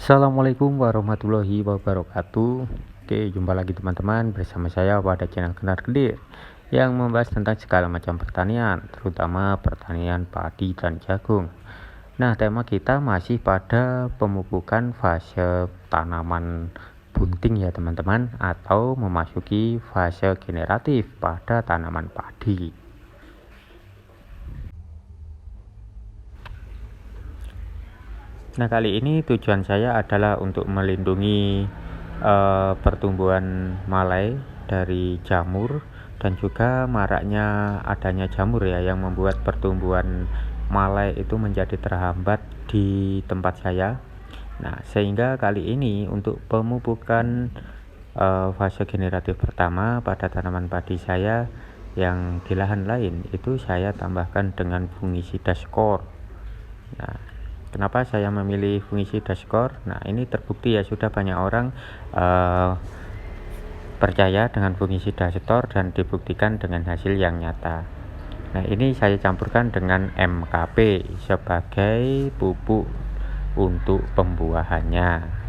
Assalamualaikum warahmatullahi wabarakatuh. Oke, jumpa lagi teman-teman bersama saya pada channel Kenar Kedir yang membahas tentang segala macam pertanian, terutama pertanian padi dan jagung. Nah, tema kita masih pada pemupukan fase tanaman bunting ya teman-teman, atau memasuki fase generatif pada tanaman padi. Nah, kali ini tujuan saya adalah untuk melindungi pertumbuhan malai dari jamur, dan juga maraknya adanya jamur ya yang membuat pertumbuhan malai itu menjadi terhambat di tempat saya. Nah, sehingga kali ini untuk pemupukan fase generatif pertama pada tanaman padi saya yang di lahan lain itu saya tambahkan dengan fungisida skor. Nah, kenapa saya memilih fungisida skor? Nah, ini terbukti ya, sudah banyak orang percaya dengan fungisida skor dan dibuktikan dengan hasil yang nyata. Nah, ini saya campurkan dengan MKP sebagai pupuk untuk pembuahannya.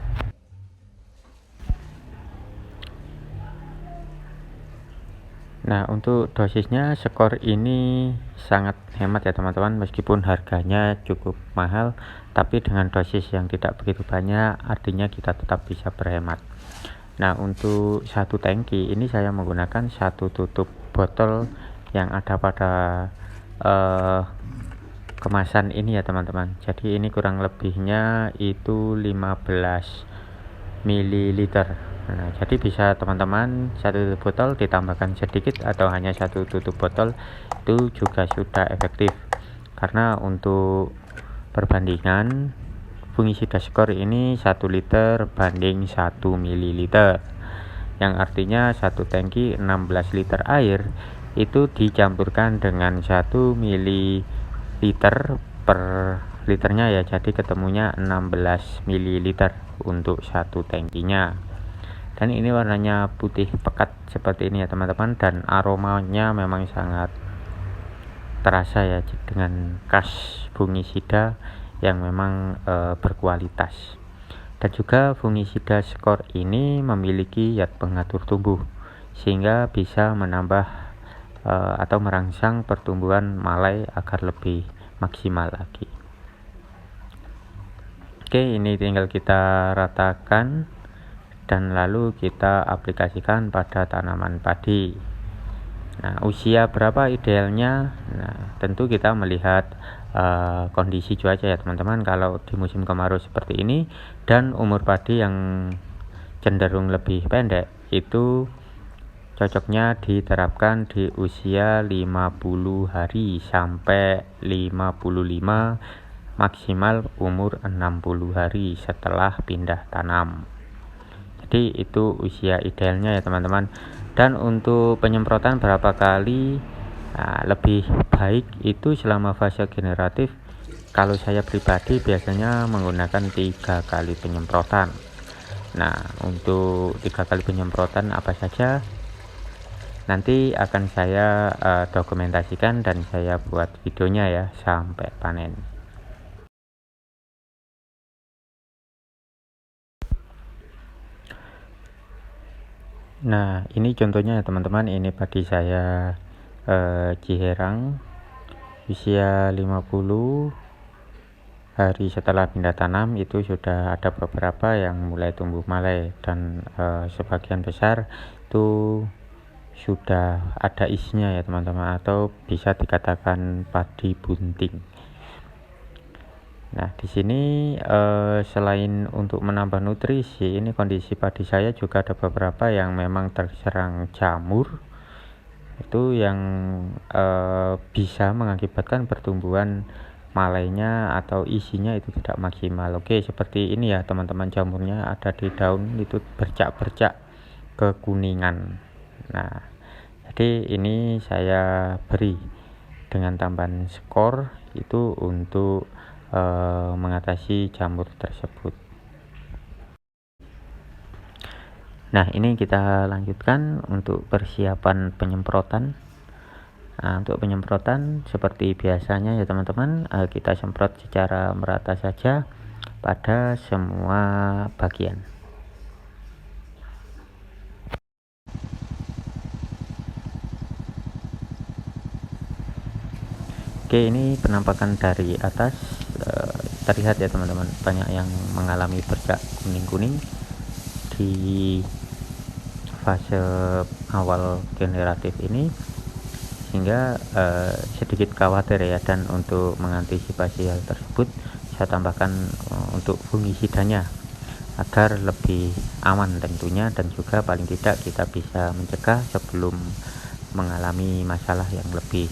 Nah, untuk dosisnya skor ini sangat hemat ya teman-teman, meskipun harganya cukup mahal, tapi dengan dosis yang tidak begitu banyak artinya kita tetap bisa berhemat. Nah, untuk satu tangki ini saya menggunakan satu tutup botol yang ada pada kemasan ini ya teman-teman. Jadi ini kurang lebihnya itu 15 ml. Nah, jadi bisa teman-teman satu tutup botol ditambahkan sedikit atau hanya satu tutup botol itu juga sudah efektif. Karena untuk perbandingan fungisida skor ini 1 liter banding 1 ml, yang artinya satu tangki 16 liter air itu dicampurkan dengan 1 ml per liternya ya, jadi ketemunya 16 ml untuk satu tangkinya. Dan ini warnanya putih pekat seperti ini ya teman-teman, dan aromanya memang sangat terasa ya, dengan khas fungisida yang memang berkualitas. Dan juga fungisida skor ini memiliki zat pengatur tumbuh sehingga bisa menambah atau merangsang pertumbuhan malai agar lebih maksimal lagi. Oke, ini tinggal kita ratakan dan lalu kita aplikasikan pada tanaman padi. Nah, usia berapa idealnya? Nah, tentu kita melihat kondisi cuaca ya teman-teman. Kalau di musim kemarau seperti ini dan umur padi yang cenderung lebih pendek, itu cocoknya diterapkan di usia 50 hari sampai 55, maksimal umur 60 hari setelah pindah tanam. Jadi itu usia idealnya ya teman-teman. Dan untuk penyemprotan berapa kali, lebih baik itu selama fase generatif. Kalau saya pribadi biasanya menggunakan 3 kali penyemprotan. Nah, untuk 3 kali penyemprotan apa saja nanti akan saya dokumentasikan dan saya buat videonya ya sampai panen. Nah, ini contohnya ya teman-teman, ini padi saya Ciherang usia 50 hari setelah pindah tanam itu sudah ada beberapa yang mulai tumbuh malai, dan sebagian besar itu sudah ada isinya ya teman-teman, atau bisa dikatakan padi bunting. Nah, di sini selain untuk menambah nutrisi, ini kondisi padi saya juga ada beberapa yang memang terserang jamur, itu yang bisa mengakibatkan pertumbuhan malainya atau isinya itu tidak maksimal. Oke, seperti ini ya teman-teman, jamurnya ada di daun itu bercak-bercak kekuningan. Nah, jadi ini saya beri dengan tambahan skor itu untuk mengatasi jamur tersebut. Nah, ini kita lanjutkan untuk persiapan penyemprotan. Nah, untuk penyemprotan seperti biasanya ya teman-teman, kita semprot secara merata saja pada semua bagian. Oke, ini penampakan dari atas. Terlihat ya teman-teman, banyak yang mengalami bercak kuning-kuning di fase awal generatif ini, sehingga sedikit khawatir ya. Dan untuk mengantisipasi hal tersebut, saya tambahkan untuk fungisidanya agar lebih aman tentunya, dan juga paling tidak kita bisa mencegah sebelum mengalami masalah yang lebih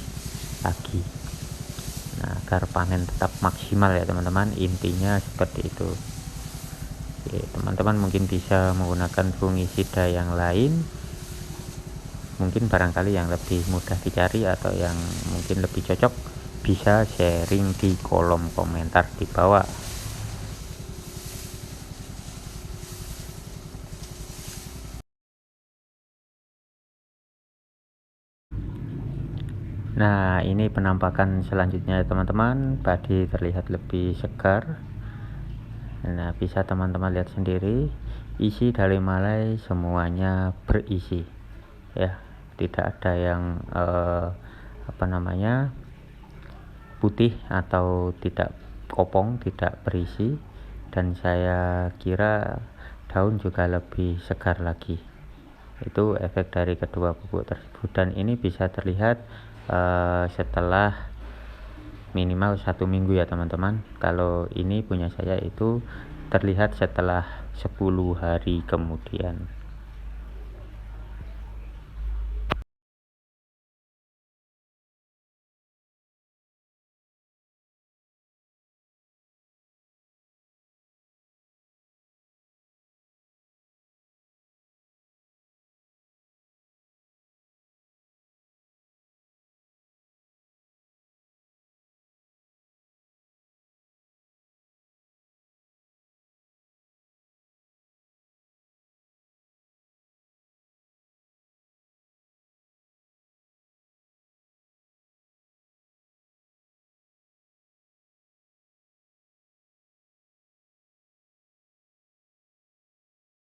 lagi. Nah, agar panen tetap maksimal ya teman-teman, intinya seperti itu. Oke, teman-teman mungkin bisa menggunakan fungisida yang lain, mungkin barangkali yang lebih mudah dicari atau yang mungkin lebih cocok, bisa sharing di kolom komentar di bawah. Nah, ini penampakan selanjutnya teman-teman, padi terlihat lebih segar. Nah, bisa teman-teman lihat sendiri, isi dari malai semuanya berisi ya, tidak ada yang putih atau tidak kopong, tidak berisi. Dan saya kira daun juga lebih segar lagi. Itu efek dari kedua pupuk tersebut, dan ini bisa terlihat setelah minimal 1 minggu ya teman-teman. Kalau ini punya saya itu terlihat setelah 10 hari kemudian.